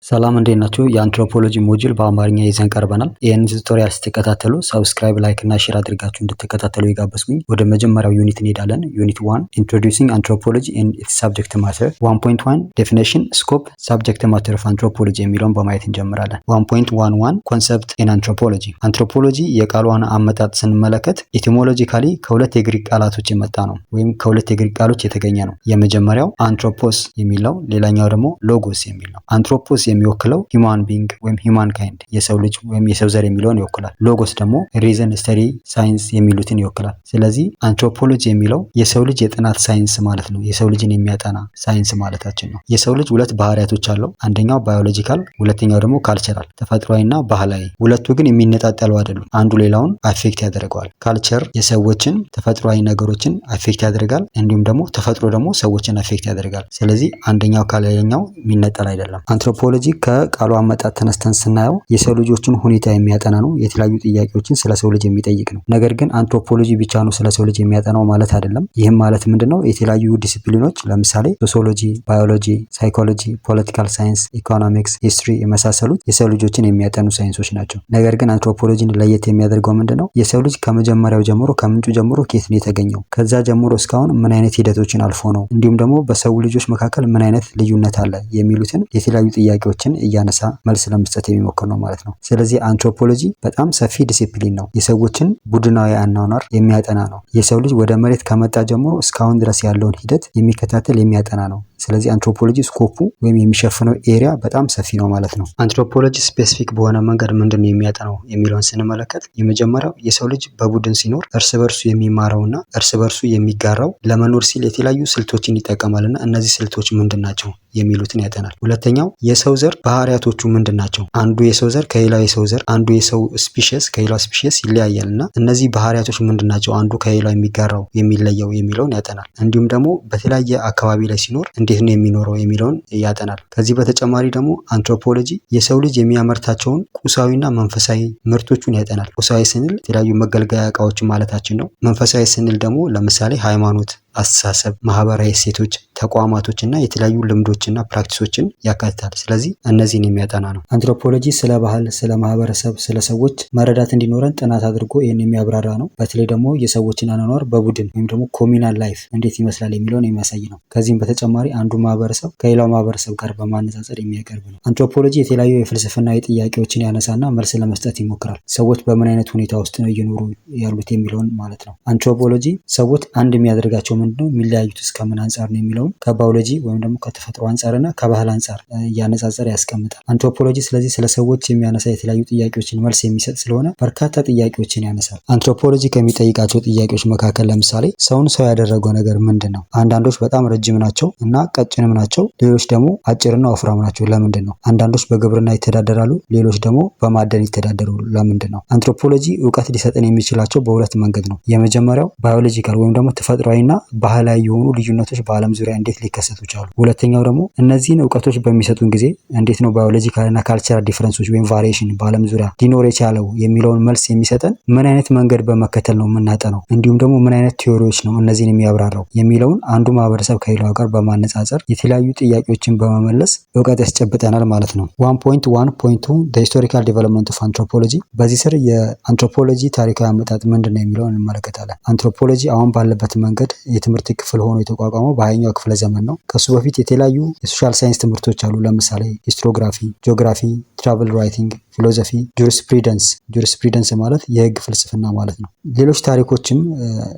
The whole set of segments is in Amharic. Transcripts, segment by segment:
ሰላም እንዴት ናችሁ? የአንትሮፖሎጂ ሞጁል በአማርኛ ይዘን ቀርበናል። ይህን ቱቶሪያል ስትከታተሉ ሰብስክራይብ፣ ላይክ እና ሼር አድርጋችሁ እንድትከታተሉ የጋበዝኩኝ። ወደ መጀመሪያው ዩኒት እንሄዳለን። ዩኒት 1 ኢንትሮዲዩሲንግ አንትሮፖሎጂ ኤንድ ኢትስ ሳብጀክት ማተር 1.1 ዴፊኒሽን፣ ስኮፕ፣ ሳብጀክት ማተር ኦፍ አንትሮፖሎጂ የሚለውን በማየት እንጀምራለን። 1.11 ኮንሰፕት ኢን አንትሮፖሎጂ። አንትሮፖሎጂ የቃሏን አመጣጥ ስንመለከት ኢቲሞሎጂካሊ ከሁለት የግሪክ ቃላቶች የመጣ ነው፣ ወይም ከሁለት የግሪክ ቃሎች የተገኘ ነው። የመጀመሪያው አንትሮፖስ የሚለው፣ ሌላኛው ደግሞ ሎጎስ የሚል ነው። አንትሮፖስ የሚወክለው ሂማን ቢንግ ወይም ሂማን ካይንድ የሰው ልጅ ወይም የሰው ዘር የሚለውን ይወክላል። ሎጎስ ደግሞ ሪዝን፣ ስተዲ፣ ሳይንስ የሚሉትን ይወክላል። ስለዚህ አንትሮፖሎጂ የሚለው የሰው ልጅ የጥናት ሳይንስ ማለት ነው። የሰው ልጅን የሚያጠና ሳይንስ ማለታችን ነው። የሰው ልጅ ሁለት ባህሪያቶች አለው። አንደኛው ባዮሎጂካል፣ ሁለተኛው ደግሞ ካልቸራል፣ ተፈጥሯዊና ባህላዊ። ሁለቱ ግን የሚነጣጠሉ አይደሉም። አንዱ ሌላውን አፌክት ያደርገዋል። ካልቸር የሰዎችን ተፈጥሯዊ ነገሮችን አፌክት ያደርጋል፣ እንዲሁም ደግሞ ተፈጥሮ ደግሞ ሰዎችን አፌክት ያደርጋል። ስለዚህ አንደኛው ከሌላኛው የሚነጠል አይደለም። አንትሮፖሎጂ ከቃሉ አመጣጥ ተነስተን ስናየው የሰው ልጆችን ሁኔታ የሚያጠና ነው። የተለያዩ ጥያቄዎችን ስለ ሰው ልጅ የሚጠይቅ ነው። ነገር ግን አንትሮፖሎጂ ብቻ ነው ስለ ሰው ልጅ የሚያጠናው ማለት አይደለም። ይህም ማለት ምንድነው? የተለያዩ ዲሲፕሊኖች ለምሳሌ ሶሲዮሎጂ፣ ባዮሎጂ፣ ሳይኮሎጂ፣ ፖለቲካል ሳይንስ፣ ኢኮኖሚክስ፣ ሂስትሪ የመሳሰሉት የሰው ልጆችን የሚያጠኑ ሳይንሶች ናቸው። ነገር ግን አንትሮፖሎጂን ለየት የሚያደርገው ምንድነው? የሰው ልጅ ከመጀመሪያው ጀምሮ ከምንጩ ጀምሮ ከየት ነው የተገኘው? ከዛ ጀምሮ እስካሁን ምን አይነት ሂደቶችን አልፎ ነው? እንዲሁም ደግሞ በሰው ልጆች መካከል ምን አይነት ልዩነት አለ? የሚሉትን የተለያዩ ጥያቄዎችን እያነሳ መልስ ለመስጠት የሚሞክር ነው ማለት ነው። ስለዚህ አንትሮፖሎጂ በጣም ሰፊ ዲሲፕሊን ነው። የሰዎችን ቡድናዊ አኗኗር የሚያጠና ነው። የሰው ልጅ ወደ መሬት ከመጣ ጀምሮ እስካሁን ድረስ ያለውን ሂደት የሚከታተል የሚያጠና ነው። ስለዚህ አንትሮፖሎጂ ስኮፑ ወይም የሚሸፍነው ኤሪያ በጣም ሰፊ ነው ማለት ነው። አንትሮፖሎጂ ስፔሲፊክ በሆነ መንገድ ምንድን ነው የሚያጠናው የሚለውን ስንመለከት የመጀመሪያው የሰው ልጅ በቡድን ሲኖር እርስ በርሱ የሚማረውና እርስ በርሱ የሚጋራው ለመኖር ሲል የተለያዩ ስልቶችን ይጠቀማልና እነዚህ ስልቶች ምንድን ናቸው የሚሉትን ያጠናል። ሁለተኛው የሰው ዘር ባህሪያቶቹ ምንድን ናቸው? አንዱ የሰው ዘር ከሌላው የሰው ዘር፣ አንዱ የሰው ስፒሽስ ከሌላው ስፒሽስ ይለያያልና እነዚህ ባህሪያቶች ምንድን ናቸው? አንዱ ከሌላው የሚጋራው የሚለየው የሚለውን ያጠናል። እንዲሁም ደግሞ በተለያየ አካባቢ ላይ ሲኖር እንዴት ነው የሚኖረው የሚለውን ያጠናል። ከዚህ በተጨማሪ ደግሞ አንትሮፖሎጂ የሰው ልጅ የሚያመርታቸውን ቁሳዊና መንፈሳዊ ምርቶቹን ያጠናል። ቁሳዊ ስንል የተለያዩ መገልገያ እቃዎች ማለታችን ነው። መንፈሳዊ ስንል ደግሞ ለምሳሌ ሃይማኖት፣ አስተሳሰብ፣ ማህበራዊ እሴቶች፣ ተቋማቶች እና የተለያዩ ልምዶችና ፕራክቲሶችን ያካትታል። ስለዚህ እነዚህን የሚያጠና ነው። አንትሮፖሎጂ ስለ ባህል፣ ስለ ማህበረሰብ፣ ስለ ሰዎች መረዳት እንዲኖረን ጥናት አድርጎ ይህን የሚያብራራ ነው። በተለይ ደግሞ የሰዎችን አኗኗር በቡድን ወይም ደግሞ ኮሚናል ላይፍ እንዴት ይመስላል የሚለውን የሚያሳይ ነው። ከዚህም በተጨማሪ አንዱ ማህበረሰብ ከሌላው ማህበረሰብ ጋር በማነጻጸር የሚያቀርብ ነው። አንትሮፖሎጂ የተለያዩ የፍልስፍናዊ ጥያቄዎችን ያነሳና መልስ ለመስጠት ይሞክራል። ሰዎች በምን አይነት ሁኔታ ውስጥ ነው እየኖሩ ያሉት የሚለውን ማለት ነው። አንትሮፖሎጂ ሰዎች አንድ የሚያደርጋቸው ምንድነው፣ የሚለያዩት እስከምን አንጻር ነው የሚለውን ከባዮሎጂ ወይም ደግሞ ከተፈጥሮ አንጻርና ከባህል አንጻር እያነጻጸረ ያስቀምጣል። አንትሮፖሎጂ ስለዚህ ስለ ሰዎች የሚያነሳ የተለያዩ ጥያቄዎችን መልስ የሚሰጥ ስለሆነ በርካታ ጥያቄዎችን ያነሳል። አንትሮፖሎጂ ከሚጠይቃቸው ጥያቄዎች መካከል ለምሳሌ ሰውን ሰው ያደረገው ነገር ምንድን ነው? አንዳንዶች በጣም ረጅም ናቸው እና ቀጭንም ናቸው፣ ሌሎች ደግሞ አጭርና ወፍራም ናቸው። ለምንድን ነው? አንዳንዶች በግብርና ይተዳደራሉ፣ ሌሎች ደግሞ በማደን ይተዳደሩ። ለምንድን ነው? አንትሮፖሎጂ እውቀት ሊሰጠን የሚችላቸው በሁለት መንገድ ነው። የመጀመሪያው ባዮሎጂካል ወይም ደግሞ ተፈጥሯዊና ባህላዊ የሆኑ ልዩነቶች በዓለም ዙሪያ እንዴት ሊከሰቱ ቻሉ? ሁለተኛው ደግሞ እነዚህን እውቀቶች በሚሰጡን ጊዜ እንዴት ነው ባዮሎጂካል እና ካልቸራል ዲፍረንሶች ወይም ቫሪዬሽን በዓለም ዙሪያ ሊኖር የቻለው የሚለውን መልስ የሚሰጠን ምን አይነት መንገድ በመከተል ነው የምናጠነው፣ እንዲሁም ደግሞ ምን አይነት ቲዎሪዎች ነው እነዚህን የሚያብራራው የሚለውን አንዱ ማህበረሰብ ከሌላው ጋር በማነጻጸር የተለያዩ ጥያቄዎችን በመመለስ እውቀት ያስጨብጠናል ማለት ነው። 1.1.2 The Historical Development of Anthropology። በዚህ ስር የአንትሮፖሎጂ ታሪካዊ አመጣጥ ምንድን ነው የሚለውን እንመለከታለን። አንትሮፖሎጂ አሁን ባለበት መንገድ የትምህርት ክፍል ሆኖ የተቋቋመው በ20ኛው ክፍለ ዘመን ነው። ከሱ በፊት የተለያዩ የሶሻል ሳይንስ ትምህርቶች አሉ። ለምሳሌ ሂስትሮግራፊ፣ ጂኦግራፊ፣ ትራቨል ራይቲንግ፣ ፊሎሶፊ፣ ጁሪስፕሩደንስ ማለት የህግ ፍልስፍና ማለት ነው። ሌሎች ታሪኮችም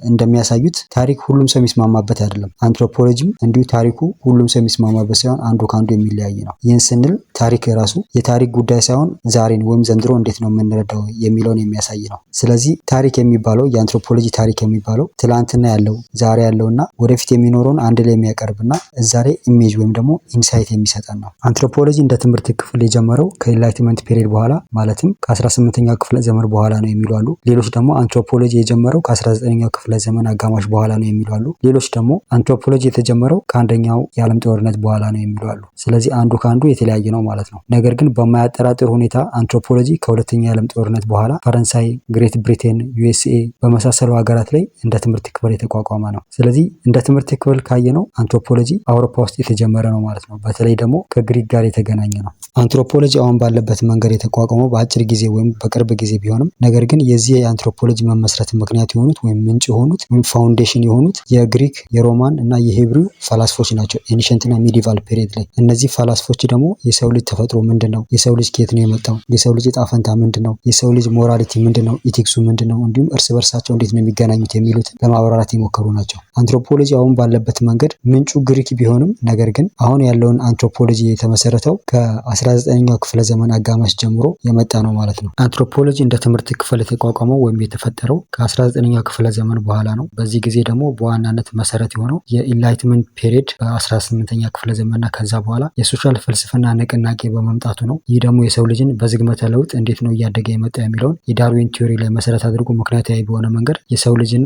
እንደሚያሳዩት ታሪክ ሁሉም ሰው የሚስማማበት አይደለም። አንትሮፖሎጂም እንዲሁ ታሪኩ ሁሉም ሰው የሚስማማበት ሳይሆን አንዱ ከአንዱ የሚለያይ ነው። ይህን ስንል ታሪክ ራሱ የታሪክ ጉዳይ ሳይሆን ዛሬን ወይም ዘንድሮ እንዴት ነው የምንረዳው የሚለውን የሚያሳይ ነው። ስለዚህ ታሪክ የሚባለው የአንትሮፖሎጂ ታሪክ የሚባለው ትላንትና ያለው ዛሬ ያለውና ወደፊት የሚኖረውን አንድ ላይ የሚያቀርብና እዛ ላይ ኢሜጅ ወይም ደግሞ ኢንሳይት የሚሰጠን ነው። አንትሮፖሎጂ እንደ ትምህርት ክፍል የጀመረው ከሌሎች ከኢንላይትመንት ፔሪድ በኋላ ማለትም ከ18ኛው ክፍለ ዘመን በኋላ ነው የሚሉ አሉ። ሌሎች ደግሞ አንትሮፖሎጂ የጀመረው ከ19ኛው ክፍለ ዘመን አጋማሽ በኋላ ነው የሚሉ አሉ። ሌሎች ደግሞ አንትሮፖሎጂ የተጀመረው ከአንደኛው የዓለም ጦርነት በኋላ ነው የሚሉ አሉ። ስለዚህ አንዱ ከአንዱ የተለያየ ነው ማለት ነው። ነገር ግን በማያጠራጥር ሁኔታ አንትሮፖሎጂ ከሁለተኛው የዓለም ጦርነት በኋላ ፈረንሳይ፣ ግሬት ብሪቴን፣ ዩኤስኤ በመሳሰሉ ሀገራት ላይ እንደ ትምህርት ክፍል የተቋቋመ ነው። ስለዚህ እንደ ትምህርት ክፍል ካየነው አንትሮፖሎጂ አውሮፓ ውስጥ የተጀመረ ነው ማለት ነው። በተለይ ደግሞ ከግሪክ ጋር የተገናኘ ነው። አንትሮፖሎጂ አሁን ባለበት መንገድ የተቋቋመው በአጭር ጊዜ ወይም በቅርብ ጊዜ ቢሆንም ነገር ግን የዚህ የአንትሮፖሎጂ መመስረት ምክንያት የሆኑት ወይም ምንጭ የሆኑት ወይም ፋውንዴሽን የሆኑት የግሪክ፣ የሮማን እና የሂብሩ ፈላስፎች ናቸው። ኤንሸንት እና ሚዲቫል ፔሪድ ላይ እነዚህ ፈላስፎች ደግሞ የሰው ልጅ ተፈጥሮ ምንድን ነው፣ የሰው ልጅ ከየት ነው የመጣው፣ የሰው ልጅ ዕጣ ፈንታ ምንድን ነው፣ የሰው ልጅ ሞራሊቲ ምንድን ነው፣ ኢቲክሱ ምንድን ነው፣ እንዲሁም እርስ በርሳቸው እንዴት ነው የሚገናኙት የሚሉት ለማብራራት የሞከሩ ናቸው። አንትሮፖሎጂ አሁን ባለበት መንገድ ምንጩ ግሪክ ቢሆንም ነገር ግን አሁን ያለውን አንትሮፖሎጂ የተመሰረተው ከ19ኛው ክፍለ ዘመን አጋማሽ ጀምሮ የመጣ ነው ማለት ነው። አንትሮፖሎጂ እንደ ትምህርት ክፍል የተቋቋመው ወይም የተፈጠረው ከ19ኛው ክፍለ ዘመን በኋላ ነው። በዚህ ጊዜ ደግሞ በዋናነት መሰረት የሆነው የኢንላይትመንት ፔሪድ በ18ኛ ክፍለ ዘመንና ከዛ በኋላ የሶሻል ፍልስፍና ንቅናቄ በመምጣቱ ነው። ይህ ደግሞ የሰው ልጅን በዝግመተ ለውጥ እንዴት ነው እያደገ የመጣ የሚለውን የዳርዊን ቲዮሪ ላይ መሰረት አድርጎ ምክንያታዊ በሆነ መንገድ የሰው ልጅን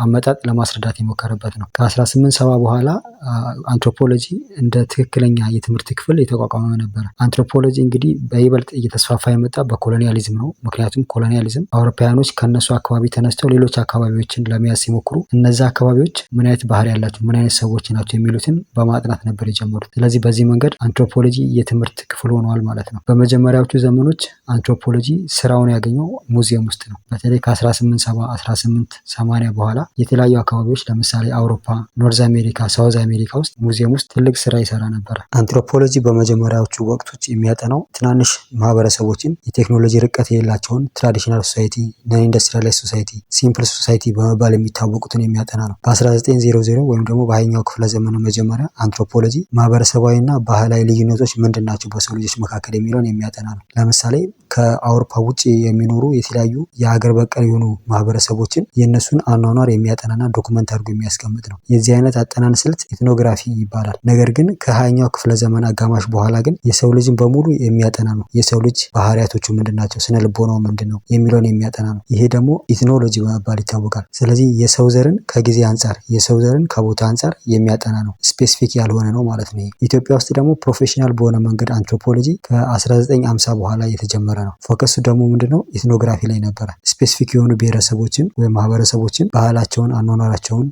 አመጣጥ ለማስረዳት የሞከረበት ነው። ከ1870 በኋላ አንትሮፖሎጂ እንደ ትክክለኛ የትምህርት ክፍል የተቋቋመ ነበረ። አንትሮፖሎጂ እንግዲህ በይበልጥ እየተስፋፋ የመጣ በኮሎኒያሊዝም ነው። ምክንያቱም ኮሎኒያሊዝም አውሮፓውያኖች ከነሱ አካባቢ ተነስተው ሌሎች አካባቢዎችን ለመያዝ ሲሞክሩ እነዛ አካባቢዎች ምን አይነት ባህሪ ያላቸው ምን አይነት ሰዎች ናቸው የሚሉትን በማጥናት ነበር የጀመሩት። ስለዚህ በዚህ መንገድ አንትሮፖሎጂ የትምህርት ክፍል ሆኗል ማለት ነው። በመጀመሪያዎቹ ዘመኖች አንትሮፖሎጂ ስራውን ያገኘው ሙዚየም ውስጥ ነው። በተለይ ከ1870 1880 በኋላ የተለያዩ አካባቢዎች ለምሳሌ አውሮፓ፣ ኖርዝ አሜሪካ፣ ሳውዝ አሜሪካ ውስጥ ሙዚየም ውስጥ ትልቅ ስራ ይሰራ ነበር። አንትሮፖሎጂ በመጀመሪያዎቹ ወቅቶች የሚያጠናው ትናንሽ ማህበረሰቦችን፣ የቴክኖሎጂ ርቀት የሌላቸውን ትራዲሽናል ሶሳይቲ፣ ነን ኢንዱስትሪያላይዝ ሶሳይቲ፣ ሲምፕል ሶሳይቲ በመባል የሚታወቁትን የሚያጠና ነው። በ1900 ወይም ደግሞ በ20ኛው ክፍለ ዘመኑ መጀመሪያ አንትሮፖሎጂ ማህበረሰባዊና ባህላዊ ልዩነቶች ምንድን ናቸው በሰው ልጆች መካከል የሚለውን የሚያጠና ነው። ለምሳሌ ከአውሮፓ ውጭ የሚኖሩ የተለያዩ የሀገር በቀል የሆኑ ማህበረሰቦችን የእነሱን አኗኗር የሚያጠናና ዶክመንት አድርጎ የሚያስቀምጥ ነው። የዚህ አይነት አጠናን ስልት ኢትኖግራፊ ይባላል። ነገር ግን ከ20ኛው ክፍለ ዘመን አጋማሽ በኋላ ግን የሰው ልጅን በሙሉ የሚያጠና ነው። የሰው ልጅ ባህሪያቶቹ ምንድን ናቸው፣ ስነ ልቦናው ምንድን ነው የሚለውን የሚያጠና ነው። ይሄ ደግሞ ኢትኖሎጂ በመባል ይታወቃል። ስለዚህ የሰው ዘርን ከጊዜ አንጻር፣ የሰው ዘርን ከቦታ አንጻር የሚያጠና ነው። ስፔሲፊክ ያልሆነ ነው ማለት ነው። ኢትዮጵያ ውስጥ ደግሞ ፕሮፌሽናል በሆነ መንገድ አንትሮፖሎጂ ከ1950 በኋላ የተጀመረ ነው። ፎከሱ ደግሞ ምንድነው ኢትኖግራፊ ላይ ነበረ። ስፔሲፊክ የሆኑ ብሔረሰቦችን ወይም ማህበረሰቦችን ባህላቸውን፣ አኗኗራቸውን፣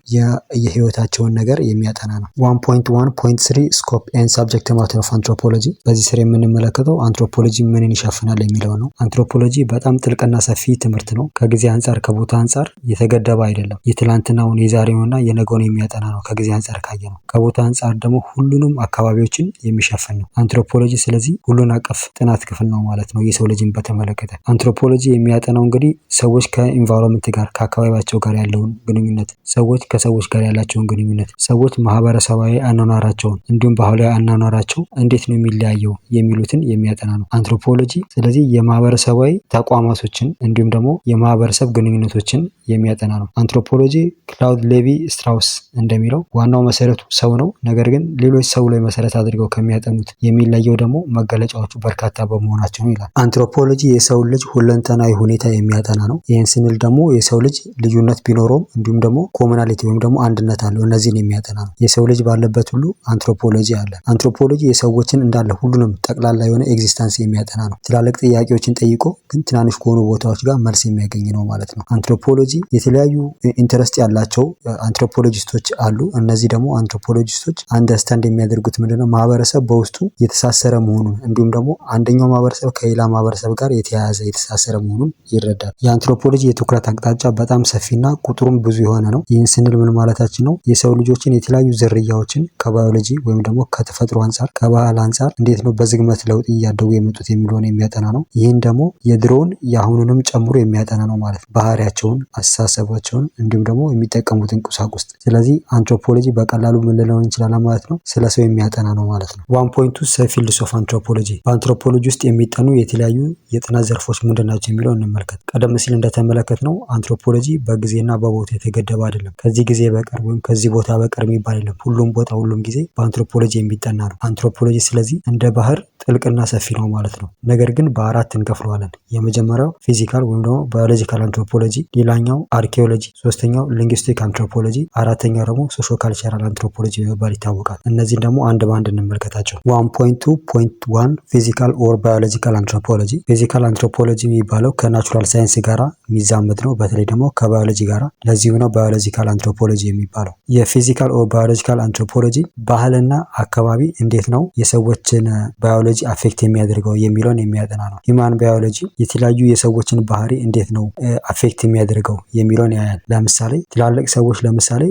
የህይወታቸውን ነገር የሚያጠና ነው። 1.1.3 ስኮፕ ኤንድ ሰብጀክት ማተር ኦፍ አንትሮፖሎጂ። በዚህ ስር የምንመለከተው አንትሮፖሎጂ ምንን ይሸፍናል የሚለው ነው። አንትሮፖሎጂ በጣም ጥልቅና ሰፊ ትምህርት ነው። ከጊዜ አንጻር፣ ከቦታ አንጻር የተገደበ አይደለም። የትላንትናውን፣ የዛሬውና የነገውን የሚያጠና ነው። ከጊዜ አንጻር ካየ ነው። ከቦታ አንጻር ደግሞ ሁሉንም አካባቢዎችን የሚሸፍን ነው አንትሮፖሎጂ። ስለዚህ ሁሉን አቀፍ ጥናት ክፍል ነው ማለት ነው። የሰው ልጅን በተመለከተ አንትሮፖሎጂ የሚያጠናው እንግዲህ ሰዎች ከኢንቫይሮንመንት ጋር ከአካባቢያቸው ጋር ያለውን ግንኙነት፣ ሰዎች ከሰዎች ጋር ያላቸውን ግንኙነት፣ ሰዎች ማህበረሰባዊ አኗኗራቸውን እንዲሁም ባህላዊ አኗኗራቸው እንዴት ነው የሚለያየው የሚሉትን የሚያጠና ነው አንትሮፖሎጂ። ስለዚህ የማህበረሰባዊ ተቋማቶችን እንዲሁም ደግሞ የማህበረሰብ ግንኙነቶችን የሚያጠና ነው አንትሮፖሎጂ። ክላውድ ሌቪ ስትራውስ እንደሚለው ዋናው መሰረቱ ሰው ነው። ነገር ግን ሌሎች ሰው ላይ መሰረት አድርገው ከሚያጠኑት የሚለየው ደግሞ መገለጫዎቹ በርካታ በመሆናቸው ነው ይላል። አንትሮፖሎጂ የሰው ልጅ ሁለንተናዊ ሁኔታ የሚያጠና ነው። ይህን ስንል ደግሞ የሰው ልጅ ልዩነት ቢኖረውም እንዲሁም ደግሞ ኮሙናሊቲ ወይም ደግሞ አንድነት አለው። እነዚህን የሚያጠና ነው። የሰው ልጅ ባለበት ሁሉ አንትሮፖሎጂ አለ። አንትሮፖሎጂ የሰዎችን እንዳለ ሁሉንም ጠቅላላ የሆነ ኤግዚስተንስ የሚያጠና ነው። ትላልቅ ጥያቄዎችን ጠይቆ ግን ትናንሽ ከሆኑ ቦታዎች ጋር መልስ የሚያገኝ ነው ማለት ነው። አንትሮፖሎጂ የተለያዩ ኢንተረስት ያላቸው አንትሮፖሎጂስቶች አሉ። እነዚህ ደግሞ አንትሮፖሎጂስቶች አንደርስታንድ የሚያደርጉት ምንድነው ማህበረሰብ በውስጡ የተሳሰረ መሆኑን እንዲሁም ደግሞ አንደኛው ማህበረሰብ ከሌላ ማህበረሰብ ጋር የተያያዘ የተሳሰረ መሆኑን ይረዳል። የአንትሮፖሎጂ የትኩረት አቅጣጫ በጣም ሰፊና ቁጥሩም ብዙ የሆነ ነው። ይህን ስንል ምን ማለታችን ነው? የሰው ልጆችን የተለያዩ ዝርያዎችን ከባዮሎጂ ወይም ደግሞ ከተፈጥሮ አንጻር፣ ከባህል አንጻር እንዴት ነው በዝግመት ለውጥ እያደጉ የመጡት የሚለውን የሚያጠና ነው። ይህን ደግሞ የድሮውን የአሁኑንም ጨምሮ የሚያጠና ነው ማለት ነው። ባህሪያቸውን፣ አስተሳሰባቸውን እንዲሁም ደግሞ የሚጠቀሙትን ቁሳቁስ። ስለዚህ አንትሮፖሎጂ በቀላሉ ምን ልንለው እንችላለን ማለት ነው? ስለ ሰው የሚያጠና ነው ማለት ነው። 1.2 ፊልድስ ኦፍ አንትሮፖሎጂ። በአንትሮፖሎጂ ውስጥ የሚጠኑ የተለያዩ የጥናት ዘርፎች ምንድን ናቸው የሚለው እንመልከት። ቀደም ሲል እንደተመለከት ነው አንትሮፖሎጂ በጊዜና በቦታ የተገደበ አይደለም። ከዚህ ጊዜ በቀር ወይም ከዚህ ቦታ በቀር የሚባል የለም። ሁሉም ቦታ ሁሉም ጊዜ በአንትሮፖሎጂ የሚጠና ነው አንትሮፖሎጂ። ስለዚህ እንደ ባህር ጥልቅና ትልቅና ሰፊ ነው ማለት ነው። ነገር ግን በአራት እንከፍለዋለን። የመጀመሪያው ፊዚካል ወይም ደግሞ ባዮሎጂካል አንትሮፖሎጂ፣ ሌላኛው አርኪኦሎጂ፣ ሶስተኛው ሊንግዊስቲክ አንትሮፖሎጂ፣ አራተኛው ደግሞ ሶሾ ካልቸራል አንትሮፖሎጂ በመባል ይታወቃል። እነዚህን ደግሞ አንድ በአንድ እንመልከታቸው። 1.2.1 ፊዚካል ኦር ባዮሎጂካል አንትሮፖሎጂ። ፊዚካል አንትሮፖሎጂ የሚባለው ከናቹራል ሳይንስ ጋራ የሚዛመድ ነው፣ በተለይ ደግሞ ከባዮሎጂ ጋራ። ለዚሁ ነው ባዮሎጂካል አንትሮፖሎጂ የሚባለው። የፊዚካል ኦር ባዮሎጂካል አንትሮፖሎጂ ባህልና አካባቢ እንዴት ነው የሰዎችን ባዮሎጂ አፌክት የሚያደርገው የሚለውን የሚያጠና ነው። ሂውማን ባዮሎጂ የተለያዩ የሰዎችን ባህሪ እንዴት ነው አፌክት የሚያደርገው የሚለውን ያያል። ለምሳሌ ትላልቅ ሰዎች ለምሳሌ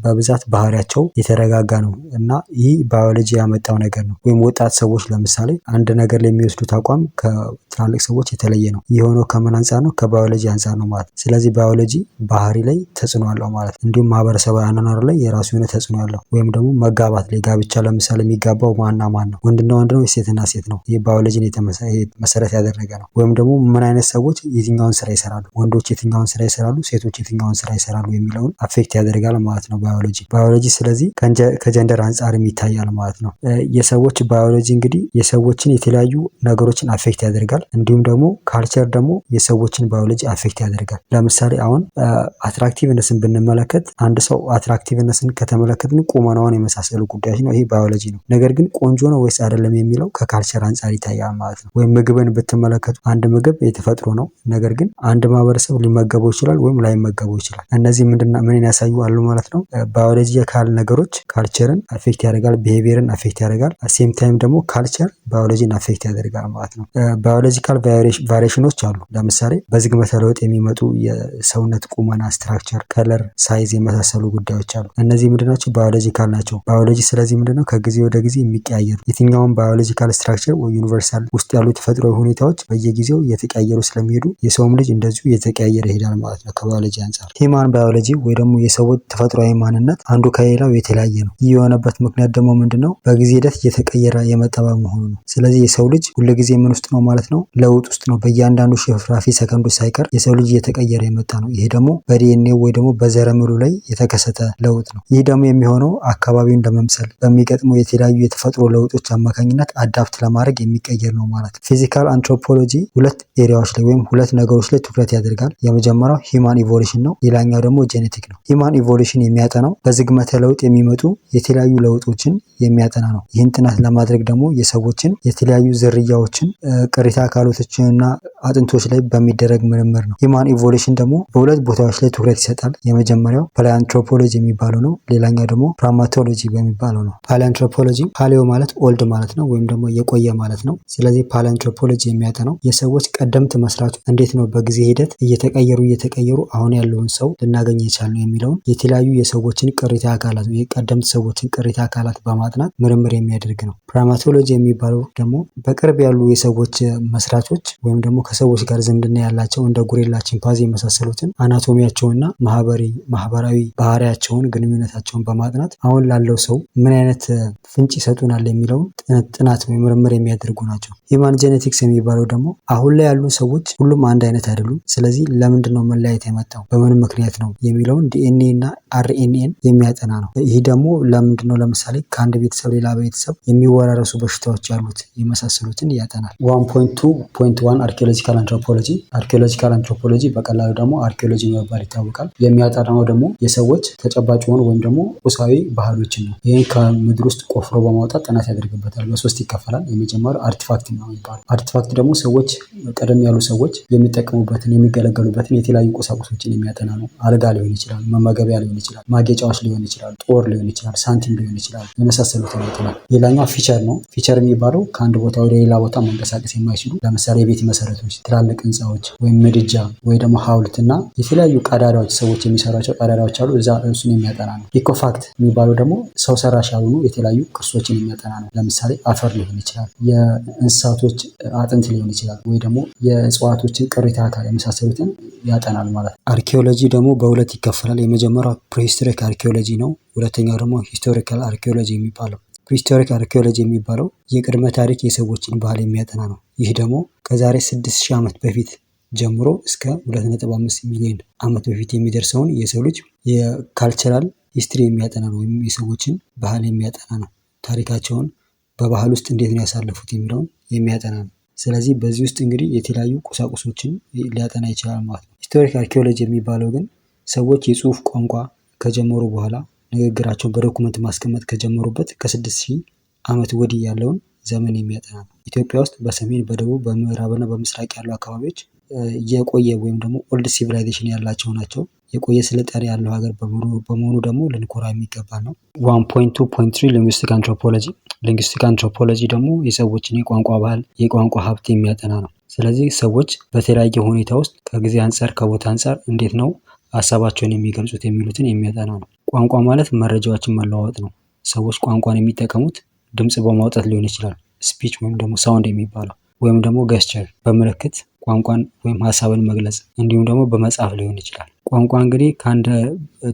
በብዛት ባህሪያቸው የተረጋጋ ነው እና ይህ ባዮሎጂ ያመጣው ነገር ነው። ወይም ወጣት ሰዎች ለምሳሌ አንድ ነገር ላይ የሚወስዱት አቋም ከትላልቅ ሰዎች የተለየ ነው። ይህ የሆነው ከምን አንጻር ነው? ከባዮሎጂ አንጻር ነው ማለት። ስለዚህ ባዮሎጂ ባህሪ ላይ ተጽዕኖ አለው ማለት። እንዲሁም ማህበረሰባዊ አኗኗር ላይ የራሱ የሆነ ተጽዕኖ አለው። ወይም ደግሞ መጋባት ላይ ጋብቻ ለምሳሌ የሚጋባው ማንና ማን ነው? ወንድና ወንድ ነው? ሴትና ሴት ነው? ይህ ባዮሎጂን መሰረት ያደረገ ነው። ወይም ደግሞ ምን አይነት ሰዎች የትኛውን ስራ ይሰራሉ? ወንዶች የትኛውን ስራ ይሰራሉ? ሴቶች የትኛውን ስራ ይሰራሉ? የሚለውን አፌክት ያደርጋል ማለት ነው ባዮሎጂ። ስለዚህ ከጀንደር አንጻርም ይታያል ማለት ነው። የሰዎች ባዮሎጂ እንግዲህ የሰዎችን የተለያዩ ነገሮችን አፌክት ያደርጋል። እንዲሁም ደግሞ ካልቸር ደግሞ የሰዎችን ባዮሎጂ አፌክት ያደርጋል። ለምሳሌ አሁን አትራክቲቭነስን ብንመለከት አንድ ሰው አትራክቲቭነስን ከተመለከትን ቁመናውን የመሳሰሉ ጉዳዮች ነው። ይሄ ባዮሎጂ ነው። ነገር ግን ቆንጆ ነው ወይስ አይደለም የሚለው ከካልቸር አንጻር ይታያል ማለት ነው። ወይም ምግብን ብትመለከቱ አንድ ምግብ የተፈጥሮ ነው። ነገር ግን አንድ ማህበረሰብ ሊመገበው ይችላል ወይም ላይመገበው ይችላል። እነዚህ ምን ያሳያሉ ማለት ነው? ባዮሎጂ ካል ነገሮች ካልቸርን አፌክት ያደርጋል፣ ቢሄቪየርን አፌክት ያደርጋል። ሴም ታይም ደግሞ ካልቸር ባዮሎጂን አፌክት ያደርጋል ማለት ነው። ባዮሎጂካል ቫሪዬሽኖች አሉ። ለምሳሌ በዝግመተ ለውጥ የሚመጡ የሰውነት ቁመና፣ ስትራክቸር፣ ከለር፣ ሳይዝ የመሳሰሉ ጉዳዮች አሉ። እነዚህ ምንድናቸው? ባዮሎጂካል ናቸው። ባዮሎጂ ስለዚህ ምንድነው? ከጊዜ ወደ ጊዜ የሚቀያየሩ የትኛውን ባዮሎጂካል ስትራክቸር ወይ ዩኒቨርሳል ውስጥ ያሉ ተፈጥሯዊ ሁኔታዎች በየጊዜው እየተቀያየሩ ስለሚሄዱ የሰውም ልጅ እንደዚሁ እየተቀያየረ ይሄዳል ማለት ነው ከባዮሎጂ አንጻር። ሂማን ባዮሎጂ ወይ ደግሞ የሰዎች ተፈጥሯዊ ማንነት አንዱ ከሌላው የተለያየ ነው። ይህ የሆነበት ምክንያት ደግሞ ምንድነው? በጊዜ ሂደት እየተቀየረ የመጣ በመሆኑ ነው። ስለዚህ የሰው ልጅ ሁልጊዜ ምን ውስጥ ነው ማለት ነው? ለውጥ ውስጥ ነው። በእያንዳንዱ ሽፍራፊ ሰከንዶች ሳይቀር የሰው ልጅ እየተቀየረ የመጣ ነው። ይሄ ደግሞ በዲኤንኤ ወይ ደግሞ በዘረመሉ ላይ የተከሰተ ለውጥ ነው። ይህ ደግሞ የሚሆነው አካባቢውን ለመምሰል በሚገጥመው የተለያዩ የተፈጥሮ ለውጦች አማካኝነት አዳፕት ለማድረግ የሚቀየር ነው ማለት ነው። ፊዚካል አንትሮፖሎጂ ሁለት ኤሪያዎች ላይ ወይም ሁለት ነገሮች ላይ ትኩረት ያደርጋል። የመጀመሪያው ሂማን ኢቮሉሽን ነው። ሌላኛው ደግሞ ጄኔቲክ ነው። ሂማን ኢቮሉሽን የሚያጠናው በዝግመተ ለውጥ የሚመጡ የተለያዩ ለውጦችን የሚያጠና ነው። ይህን ጥናት ለማድረግ ደግሞ የሰዎችን የተለያዩ ዝርያዎችን ቅሪተ አካሎቶችንና አጥንቶች ላይ በሚደረግ ምርምር ነው። ሂማን ኢቮሉሽን ደግሞ በሁለት ቦታዎች ላይ ትኩረት ይሰጣል። የመጀመሪያው ፓሊያንትሮፖሎጂ የሚባለው ነው። ሌላኛው ደግሞ ፕራማቶሎጂ በሚባለው ነው። ፓሊያንትሮፖሎጂ ፓሊዮ ማለት ኦልድ ማለት ነው፣ ወይም ደግሞ የቆየ ማለት ነው። ስለዚህ ፓሊያንትሮፖሎጂ የሚያጠናው የሰዎች ቀደምት መስራች እንዴት ነው በጊዜ ሂደት እየተቀየሩ አሁን ያለውን ሰው ልናገኝ የቻልነው የሚለውን የተለያዩ የሰዎችን ቅሪተ አካላት የቀደምት ሰዎችን ቅሪተ አካላት በማጥናት ምርምር የሚያደርግ ነው። ፕራማቶሎጂ የሚባለው ደግሞ በቅርብ ያሉ የሰዎች መስራቾች ወይም ደግሞ ከሰዎች ጋር ዝምድና ያላቸው እንደ ጎሪላ፣ ቺምፓንዚ የመሳሰሉትን አናቶሚያቸውንና ማህበራዊ ባህሪያቸውን፣ ግንኙነታቸውን በማጥናት አሁን ላለው ሰው ምን አይነት ፍንጭ ይሰጡናል የሚለውን ጥናት ወይም ምርምር የሚያደርጉ ናቸው። ሂማን ጄኔቲክስ የሚባለው ደግሞ አሁን ላይ ያሉ ሰዎች ሁሉም አንድ አይነት አይደሉም። ስለዚህ ለምንድን ነው መለያየት የመጣው በምን ምክንያት ነው የሚለውን ዲኤንኤ እና አርኤንኤን የሚያጠና ነው። ይህ ደግሞ ለምንድን ነው ለምሳሌ ከአንድ ቤተሰብ ሌላ ቤተሰብ የሚወራረሱ በሽታዎች ያሉት የመሳሰሉትን ያጠናል። 1.2.1 አርኪኦሎጂካል አንትሮፖሎጂ። አርኪኦሎጂካል አንትሮፖሎጂ በቀላሉ ደግሞ አርኪኦሎጂ በመባል ይታወቃል። የሚያጠናው ደግሞ የሰዎች ተጨባጭ የሆኑ ወይም ደግሞ ቁሳዊ ባህሎችን ነው። ይህን ከምድር ውስጥ ቆፍሮ በማውጣት ጥናት ያደርግበታል። በሶስት ይከፈላል። የመጀመሪያው አርቲፋክት ነው የሚባለው። አርቲፋክት ደግሞ ሰዎች ቀደም ያሉ ሰዎች የሚጠቀሙበትን የሚገለገሉበትን የተለያዩ ቁሳቁሶችን የሚያጠና ነው። አልጋ ሊሆን ይችላል፣ መመገቢያ ሊሆን ይችላል፣ ማጌጫዎች ሊሆን ይችላል፣ ጦር ሊሆን ይችላል፣ ሳንቲም ሊሆን ይችላል፣ የመሳሰሉትን ያጠናል። ሌላኛው ፊቸር ነው። ፊቸር የሚባለው ከአንድ ቦታ ወደ ሌላ ቦታ መንቀሳቀስ የማይችሉ ለምሳሌ የቤት መሰረቶች፣ ትላልቅ ህንፃዎች ወይም ምድጃ ወይ ደግሞ ሐውልት እና የተለያዩ ቀዳዳዎች ሰዎች የሚሰሯቸው ቀዳዳዎች አሉ። እሱን የሚያጠና ነው። ኢኮፋክት የሚባለው ደግሞ ሰው ሰራሽ ያልሆኑ የተለያዩ ቅርሶችን የሚያጠና ነው። ለምሳሌ አፈር ሊሆን ይችላል፣ የእንስሳቶች አጥንት ሊሆን ይችላል፣ ወይ ደግሞ የእጽዋቶችን ቅሪተ አካል የመሳሰሉትን ያጠናል ማለት ነው። አርኪኦሎጂ ደግሞ በሁለት ይከፈላል። የመጀመሪያው ፕሪሂስቶሪክ አርኪኦሎጂ ነው። ሁለተኛው ደግሞ ሂስቶሪካል አርኪኦሎጂ የሚባለው። ፕሪሂስቶሪክ አርኪኦሎጂ የሚባለው የቅድመ ታሪክ የሰዎችን ባህል የሚያጠና ነው። ይህ ደግሞ ከዛሬ 6000 ዓመት በፊት ጀምሮ እስከ 2.5 ሚሊዮን ዓመት በፊት የሚደርሰውን የሰው ልጅ የካልቸራል ሂስትሪ የሚያጠና ነው። ወይም የሰዎችን ባህል የሚያጠና ነው። ታሪካቸውን በባህል ውስጥ እንዴት ነው ያሳለፉት የሚለውን የሚያጠና ነው። ስለዚህ በዚህ ውስጥ እንግዲህ የተለያዩ ቁሳቁሶችን ሊያጠና ይችላል ማለት ነው። ሂስቶሪክ አርኪኦሎጂ የሚባለው ግን ሰዎች የጽሁፍ ቋንቋ ከጀመሩ በኋላ ንግግራቸውን በዶኩመንት ማስቀመጥ ከጀመሩበት ከ6000 ዓመት ወዲህ ያለውን ዘመን የሚያጠና ነው። ኢትዮጵያ ውስጥ በሰሜን፣ በደቡብ፣ በምዕራብና በምስራቅ ያሉ አካባቢዎች የቆየ ወይም ደግሞ ኦልድ ሲቪላይዜሽን ያላቸው ናቸው። የቆየ ስልጣኔ ያለው ሀገር በመሆኑ ደግሞ ልንኮራ የሚገባ ነው። 1.2.3 ሊንግዊስቲክ አንትሮፖሎጂ። ሊንግዊስቲክ አንትሮፖሎጂ ደግሞ የሰዎችን የቋንቋ ባህል፣ የቋንቋ ሀብት የሚያጠና ነው። ስለዚህ ሰዎች በተለያየ ሁኔታ ውስጥ ከጊዜ አንጻር ከቦታ አንጻር እንዴት ነው ሀሳባቸውን የሚገልጹት የሚሉትን የሚያጠና ነው። ቋንቋ ማለት መረጃዎችን መለዋወጥ ነው። ሰዎች ቋንቋን የሚጠቀሙት ድምጽ በማውጣት ሊሆን ይችላል፣ ስፒች ወይም ደግሞ ሳውንድ የሚባለው ወይም ደግሞ ገስቸር በምልክት ቋንቋን ወይም ሀሳብን መግለጽ፣ እንዲሁም ደግሞ በመጻፍ ሊሆን ይችላል። ቋንቋ እንግዲህ ከአንድ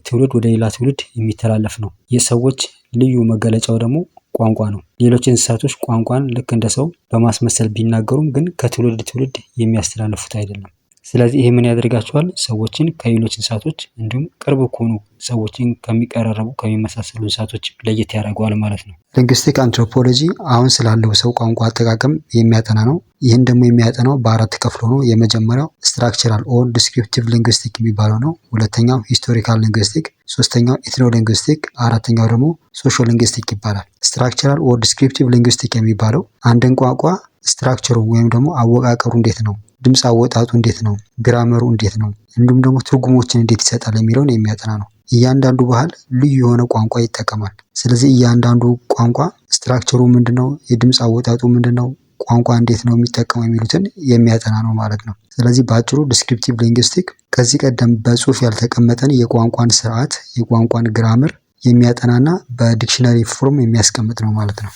ትውልድ ወደ ሌላ ትውልድ የሚተላለፍ ነው። የሰዎች ልዩ መገለጫው ደግሞ ቋንቋ ነው። ሌሎች እንስሳቶች ቋንቋን ልክ እንደ ሰው በማስመሰል ቢናገሩም ግን ከትውልድ ትውልድ የሚያስተላልፉት አይደለም። ስለዚህ ይሄ ምን ያደርጋቸዋል? ሰዎችን ከሌሎች እንስሳቶች እንዲሁም ቅርብ ከሆኑ ሰዎችን ከሚቀራረቡ ከሚመሳሰሉ እንስሳቶች ለየት ያደርገዋል ማለት ነው። ሊንግዊስቲክ አንትሮፖሎጂ አሁን ስላለው ሰው ቋንቋ አጠቃቀም የሚያጠና ነው። ይህን ደግሞ የሚያጠናው በአራት ከፍሎ ነው። የመጀመሪያው ስትራክቸራል ኦር ዲስክሪፕቲቭ ሊንግዊስቲክ የሚባለው ነው። ሁለተኛው ሂስቶሪካል ሊንግዊስቲክ፣ ሶስተኛው ኢትኖ ሊንግዊስቲክ፣ አራተኛው ደግሞ ሶሾ ሊንግዊስቲክ ይባላል። ስትራክቸራል ኦር ዲስክሪፕቲቭ ሊንግዊስቲክ የሚባለው አንድን ቋንቋ ስትራክቸሩ ወይም ደግሞ አወቃቀሩ እንዴት ነው፣ ድምፅ አወጣጡ እንዴት ነው፣ ግራመሩ እንዴት ነው፣ እንዲሁም ደግሞ ትርጉሞችን እንዴት ይሰጣል የሚለውን የሚያጠና ነው። እያንዳንዱ ባህል ልዩ የሆነ ቋንቋ ይጠቀማል። ስለዚህ እያንዳንዱ ቋንቋ ስትራክቸሩ ምንድነው፣ የድምፅ አወጣጡ ምንድነው፣ ቋንቋ እንዴት ነው የሚጠቀመው የሚሉትን የሚያጠና ነው ማለት ነው። ስለዚህ በአጭሩ ዲስክሪፕቲቭ ሊንግዊስቲክ ከዚህ ቀደም በጽሁፍ ያልተቀመጠን የቋንቋን ስርዓት፣ የቋንቋን ግራመር የሚያጠናና በዲክሽነሪ ፎርም የሚያስቀምጥ ነው ማለት ነው።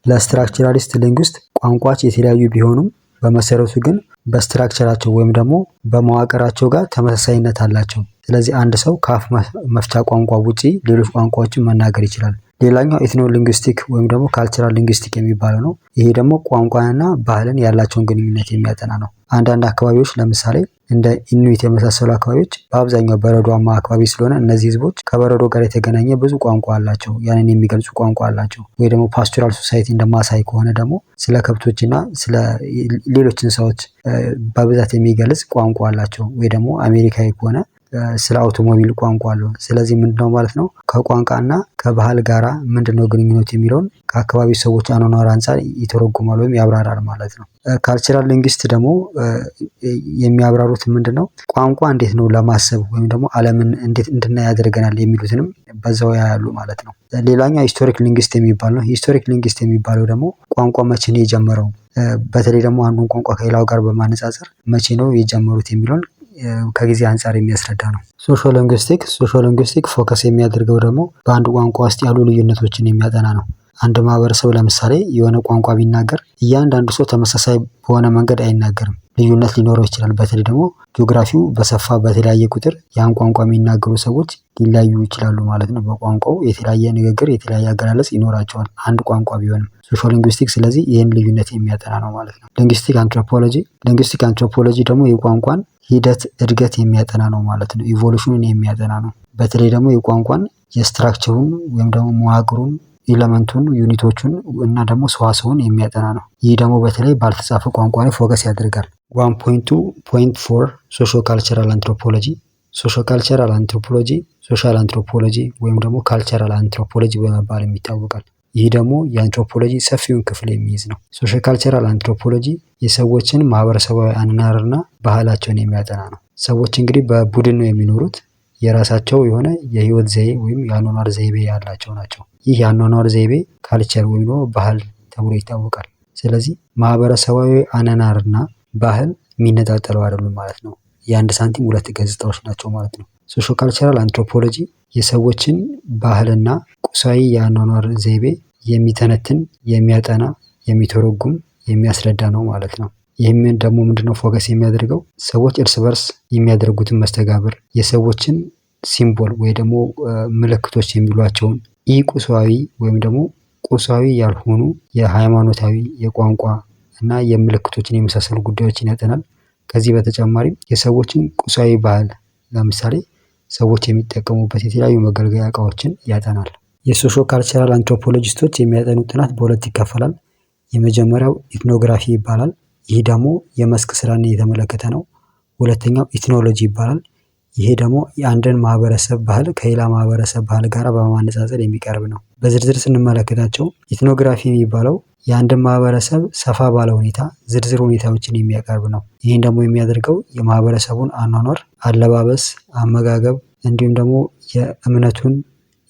ለስትራክቸራሊስት ሊንግዊስት ቋንቋዎች የተለያዩ ቢሆኑም በመሰረቱ ግን በስትራክቸራቸው ወይም ደግሞ በመዋቅራቸው ጋር ተመሳሳይነት አላቸው። ስለዚህ አንድ ሰው ከአፍ መፍቻ ቋንቋ ውጪ ሌሎች ቋንቋዎችን መናገር ይችላል። ሌላኛው ኢትኖ ሊንግዊስቲክ ወይም ደግሞ ካልቸራል ሊንግዊስቲክ የሚባለው ነው። ይሄ ደግሞ ቋንቋንና ባህልን ያላቸውን ግንኙነት የሚያጠና ነው። አንዳንድ አካባቢዎች ለምሳሌ እንደ ኢኑይት የመሳሰሉ አካባቢዎች በአብዛኛው በረዷማ አካባቢ ስለሆነ እነዚህ ህዝቦች ከበረዶ ጋር የተገናኘ ብዙ ቋንቋ አላቸው፣ ያንን የሚገልጹ ቋንቋ አላቸው። ወይ ደግሞ ፓስቶራል ሶሳይቲ እንደ ማሳይ ከሆነ ደግሞ ስለ ከብቶችና ስለ ሌሎች እንስሳዎች በብዛት የሚገልጽ ቋንቋ አላቸው። ወይ ደግሞ አሜሪካዊ ከሆነ ስለ አውቶሞቢል ቋንቋ አለው። ስለዚህ ምንድነው ማለት ነው ከቋንቋና ከባህል ጋራ ምንድነው ግንኙነት የሚለውን ከአካባቢ ሰዎች አኗኗር አንጻር ይተረጉማል ወይም ያብራራል ማለት ነው። ካልቸራል ሊንግዊስት ደግሞ የሚያብራሩት ምንድነው ቋንቋ እንዴት ነው ለማሰብ ወይም ደግሞ ዓለምን እንዴት እንድናይ ያደርገናል የሚሉትንም በዛው ያያሉ ማለት ነው። ሌላኛው ሂስቶሪክ ሊንግዊስት የሚባል ነው። ሂስቶሪክ ሊንግዊስት የሚባለው ደግሞ ቋንቋ መቼ ነው የጀመረው፣ በተለይ ደግሞ አንዱን ቋንቋ ከሌላው ጋር በማነጻጸር መቼ ነው የጀመሩት የሚለውን ከጊዜ አንጻር የሚያስረዳ ነው። ሶሾ ሊንግዊስቲክ ፎከስ የሚያደርገው ደግሞ በአንድ ቋንቋ ውስጥ ያሉ ልዩነቶችን የሚያጠና ነው። አንድ ማህበረሰብ ለምሳሌ የሆነ ቋንቋ ቢናገር እያንዳንዱ ሰው ተመሳሳይ በሆነ መንገድ አይናገርም፣ ልዩነት ሊኖረው ይችላል። በተለይ ደግሞ ጂኦግራፊው በሰፋ በተለያየ ቁጥር ያን ቋንቋ የሚናገሩ ሰዎች ሊለያዩ ይችላሉ ማለት ነው። በቋንቋው የተለያየ ንግግር፣ የተለያየ አገላለጽ ይኖራቸዋል አንድ ቋንቋ ቢሆንም። ሶሾ ሊንግዊስቲክ ስለዚህ ይህን ልዩነት የሚያጠና ነው ማለት ነው። ሊንግዊስቲክ አንትሮፖሎጂ ደግሞ የቋንቋን ሂደት እድገት የሚያጠና ነው ማለት ነው። ኢቮሉሽኑን የሚያጠና ነው። በተለይ ደግሞ የቋንቋን የስትራክቸሩን ወይም ደግሞ መዋቅሩን፣ ኤለመንቱን፣ ዩኒቶቹን እና ደግሞ ሰዋስውን የሚያጠና ነው። ይህ ደግሞ በተለይ ባልተጻፈ ቋንቋ ላይ ፎከስ ያደርጋል። 1.2.4 ሶሾ ካልቸራል አንትሮፖሎጂ። ሶሻል አንትሮፖሎጂ ወይም ደግሞ ካልቸራል አንትሮፖሎጂ በመባል ይታወቃል። ይህ ደግሞ የአንትሮፖሎጂ ሰፊውን ክፍል የሚይዝ ነው። ሶሻል ካልቸራል አንትሮፖሎጂ የሰዎችን ማህበረሰባዊ አኗኗርና ባህላቸውን የሚያጠና ነው። ሰዎች እንግዲህ በቡድን ነው የሚኖሩት። የራሳቸው የሆነ የህይወት ዘዬ ወይም የአኗኗር ዘይቤ ያላቸው ናቸው። ይህ የአኗኗር ዘይቤ ካልቸር ወይም ደግሞ ባህል ተብሎ ይታወቃል። ስለዚህ ማህበረሰባዊ አኗኗርና ባህል የሚነጣጠለው አይደሉም ማለት ነው። የአንድ ሳንቲም ሁለት ገጽታዎች ናቸው ማለት ነው። ሶሾ ካልቸራል አንትሮፖሎጂ የሰዎችን ባህልና ቁሳዊ የአኗኗር ዘይቤ የሚተነትን፣ የሚያጠና፣ የሚተረጉም፣ የሚያስረዳ ነው ማለት ነው። ይህም ደግሞ ምንድነው ፎከስ የሚያደርገው ሰዎች እርስ በርስ የሚያደርጉትን መስተጋብር፣ የሰዎችን ሲምቦል ወይ ደግሞ ምልክቶች የሚሏቸውን ኢ ቁሳዊ ወይም ደግሞ ቁሳዊ ያልሆኑ የሃይማኖታዊ፣ የቋንቋ እና የምልክቶችን የመሳሰሉ ጉዳዮችን ያጠናል። ከዚህ በተጨማሪም የሰዎችን ቁሳዊ ባህል ለምሳሌ ሰዎች የሚጠቀሙበት የተለያዩ መገልገያ እቃዎችን ያጠናል። የሶሾ ካልቸራል አንትሮፖሎጂስቶች የሚያጠኑት ጥናት በሁለት ይከፈላል። የመጀመሪያው ኢትኖግራፊ ይባላል። ይህ ደግሞ የመስክ ስራን የተመለከተ ነው። ሁለተኛው ኢትኖሎጂ ይባላል። ይሄ ደግሞ የአንድን ማህበረሰብ ባህል ከሌላ ማህበረሰብ ባህል ጋር በማነጻጸር የሚቀርብ ነው። በዝርዝር ስንመለከታቸው ኢትኖግራፊ የሚባለው የአንድን ማህበረሰብ ሰፋ ባለ ሁኔታ ዝርዝር ሁኔታዎችን የሚያቀርብ ነው። ይህን ደግሞ የሚያደርገው የማህበረሰቡን አኗኗር፣ አለባበስ፣ አመጋገብ እንዲሁም ደግሞ የእምነቱን፣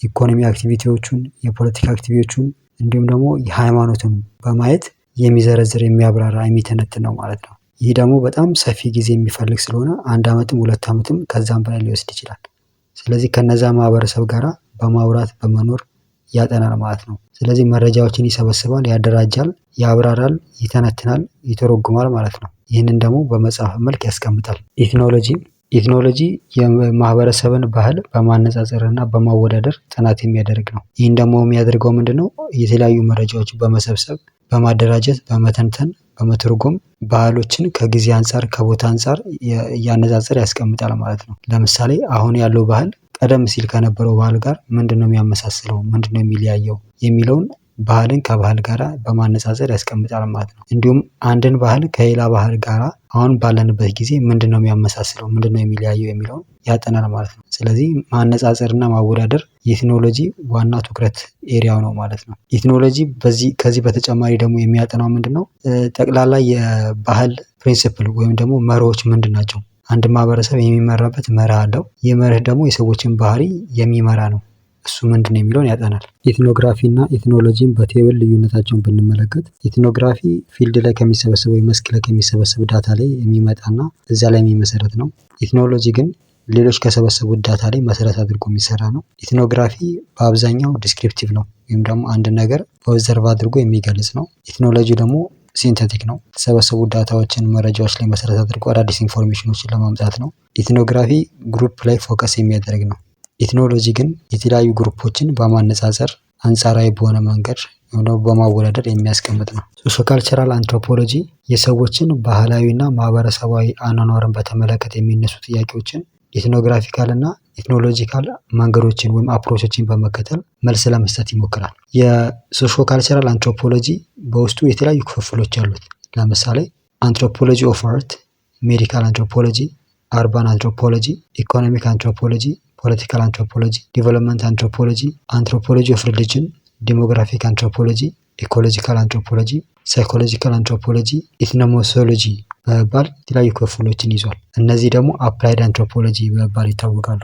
ኢኮኖሚ አክቲቪቲዎቹን፣ የፖለቲካ አክቲቪቲዎቹን እንዲሁም ደግሞ የሃይማኖትን በማየት የሚዘረዝር፣ የሚያብራራ፣ የሚተነትን ነው ማለት ነው። ይህ ደግሞ በጣም ሰፊ ጊዜ የሚፈልግ ስለሆነ 1 ዓመትም 2 ዓመትም ከዛም በላይ ሊወስድ ይችላል። ስለዚህ ከነዛ ማህበረሰብ ጋራ በማውራት በመኖር ያጠናል ማለት ነው። ስለዚህ መረጃዎችን ይሰበስባል፣ ያደራጃል፣ ያብራራል፣ ይተነትናል፣ ይተረጉማል ማለት ነው። ይህንን ደግሞ በመጽሐፍ መልክ ያስቀምጣል። ኢትኖሎጂ የማህበረሰብን ባህል በማነጻጸር እና በማወዳደር ጥናት የሚያደርግ ነው። ይህን ደግሞ የሚያደርገው ምንድነው? የተለያዩ መረጃዎች በመሰብሰብ በማደራጀት በመተንተን በመተርጎም ባህሎችን ከጊዜ አንጻር ከቦታ አንጻር እያነጻጸር ያስቀምጣል ማለት ነው። ለምሳሌ አሁን ያለው ባህል ቀደም ሲል ከነበረው ባህል ጋር ምንድነው የሚያመሳስለው፣ ምንድነው የሚለያየው የሚለውን ባህልን ከባህል ጋር በማነጻጸር ያስቀምጣል ማለት ነው። እንዲሁም አንድን ባህል ከሌላ ባህል ጋር አሁን ባለንበት ጊዜ ምንድነው የሚያመሳስለው፣ ምንድነው የሚለያየው የሚለውን ያጠናል ማለት ነው። ስለዚህ ማነጻጸርና ማወዳደር የኢትኖሎጂ ዋና ትኩረት ኤሪያው ነው ማለት ነው። ኢትኖሎጂ ከዚህ በተጨማሪ ደግሞ የሚያጠናው ምንድነው? ጠቅላላ የባህል ፕሪንሲፕል ወይም ደግሞ መርሆች ምንድን ናቸው? አንድ ማህበረሰብ የሚመራበት መርህ አለው። ይህ መርህ ደግሞ የሰዎችን ባህሪ የሚመራ ነው። እሱ ምንድን ነው የሚለውን ያጠናል። ኢትኖግራፊ እና ኢትኖሎጂን በቴብል ልዩነታቸውን ብንመለከት ኢትኖግራፊ ፊልድ ላይ ከሚሰበሰብ ወይ መስክ ላይ ከሚሰበሰብ ዳታ ላይ የሚመጣና እዛ ላይ የሚመሰረት ነው። ኢትኖሎጂ ግን ሌሎች ከሰበሰቡት ዳታ ላይ መሰረት አድርጎ የሚሰራ ነው። ኢትኖግራፊ በአብዛኛው ዲስክሪፕቲቭ ነው ወይም ደግሞ አንድ ነገር በኦብዘርቭ አድርጎ የሚገልጽ ነው። ኢትኖሎጂ ደግሞ ሲንተቲክ ነው። የተሰበሰቡ ዳታዎችን መረጃዎች ላይ መሰረት አድርጎ አዳዲስ ኢንፎርሜሽኖችን ለማምጣት ነው። ኢትኖግራፊ ግሩፕ ላይ ፎከስ የሚያደርግ ነው። ኢትኖሎጂ ግን የተለያዩ ግሩፖችን በማነጻጸር አንጻራዊ በሆነ መንገድ ወይም ደግሞ በማወዳደር የሚያስቀምጥ ነው። ሶሾ ካልቸራል አንትሮፖሎጂ የሰዎችን ባህላዊና ማህበረሰባዊ አኗኗርን በተመለከተ የሚነሱ ጥያቄዎችን ኢትኖግራፊካል እና ኢትኖሎጂካል መንገዶችን ወይም አፕሮቾችን በመከተል መልስ ለመስጠት ይሞክራል። የሶሾ ካልቸራል አንትሮፖሎጂ በውስጡ የተለያዩ ክፍፍሎች አሉት። ለምሳሌ አንትሮፖሎጂ ኦፍ አርት፣ ሜዲካል አንትሮፖሎጂ፣ አርባን አንትሮፖሎጂ፣ ኢኮኖሚክ አንትሮፖሎጂ፣ ፖለቲካል አንትሮፖሎጂ፣ ዲቨሎፕመንት አንትሮፖሎጂ፣ አንትሮፖሎጂ ኦፍ ሪሊጅን፣ ዲሞግራፊክ አንትሮፖሎጂ፣ ኢኮሎጂካል አንትሮፖሎጂ፣ ሳይኮሎጂካል አንትሮፖሎጂ፣ ኢትኖሞሶሎጂ በመባል የተለያዩ ክፍሎችን ይዟል። እነዚህ ደግሞ አፕላይድ አንትሮፖሎጂ በመባል ይታወቃሉ።